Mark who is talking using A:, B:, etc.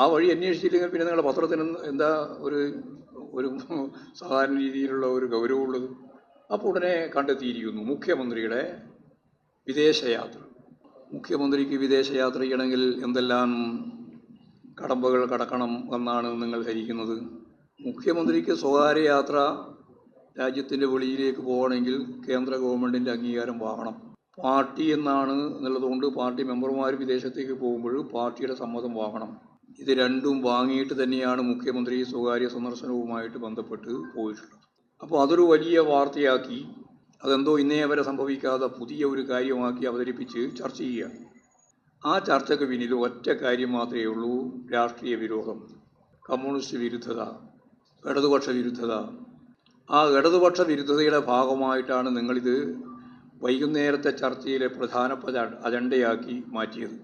A: ആ വഴി അന്വേഷിച്ചില്ലെങ്കിൽ പിന്നെ നിങ്ങളുടെ പത്രത്തിന് എന്താ ഒരു ഒരു സാധാരണ രീതിയിലുള്ള ഒരു ഗൗരവമുള്ളത്? അപ്പോൾ ഉടനെ കണ്ടെത്തിയിരിക്കുന്നു മുഖ്യമന്ത്രിയുടെ വിദേശയാത്ര. മുഖ്യമന്ത്രിക്ക് വിദേശയാത്ര ചെയ്യണമെങ്കിൽ എന്തെല്ലാം കടമ്പകൾ കടക്കണം എന്നാണ് നിങ്ങൾ ധരിക്കുന്നത്? മുഖ്യമന്ത്രിക്ക് സ്വകാര്യ യാത്ര രാജ്യത്തിൻ്റെ വെളിയിലേക്ക് പോകണമെങ്കിൽ കേന്ദ്ര ഗവൺമെൻറ്റിൻ്റെ അംഗീകാരം വാങ്ങണം. പാർട്ടി എന്നാണ് എന്നുള്ളതുകൊണ്ട് പാർട്ടി മെമ്പർമാർ വിദേശത്തേക്ക് പോകുമ്പോൾ പാർട്ടിയുടെ സമ്മതം വാങ്ങണം. ഇത് രണ്ടും വാങ്ങിയിട്ട് തന്നെയാണ് മുഖ്യമന്ത്രി സ്വകാര്യ സന്ദർശനവുമായിട്ട് ബന്ധപ്പെട്ട് പോയിട്ടുള്ളത്. അപ്പോൾ അതൊരു വലിയ വാർത്തയാക്കി, അതെന്തോ ഇന്നേ വരെ സംഭവിക്കാതെ പുതിയ ഒരു കാര്യമാക്കി അവതരിപ്പിച്ച് ചർച്ച ചെയ്യുക. ആ ചർച്ചയ്ക്ക് പിന്നിൽ ഒറ്റ കാര്യം മാത്രമേ ഉള്ളൂ: രാഷ്ട്രീയ വിരോധം, കമ്മ്യൂണിസ്റ്റ് വിരുദ്ധത, ഇടതുപക്ഷ വിരുദ്ധത. ആ ഇടതുപക്ഷ വിരുദ്ധതയുടെ ഭാഗമായിട്ടാണ് നിങ്ങളിത് വൈകുന്നേരത്തെ ചർച്ചയിലെ പ്രധാനപ്പെട്ട അജണ്ടയാക്കി മാറ്റിയത്.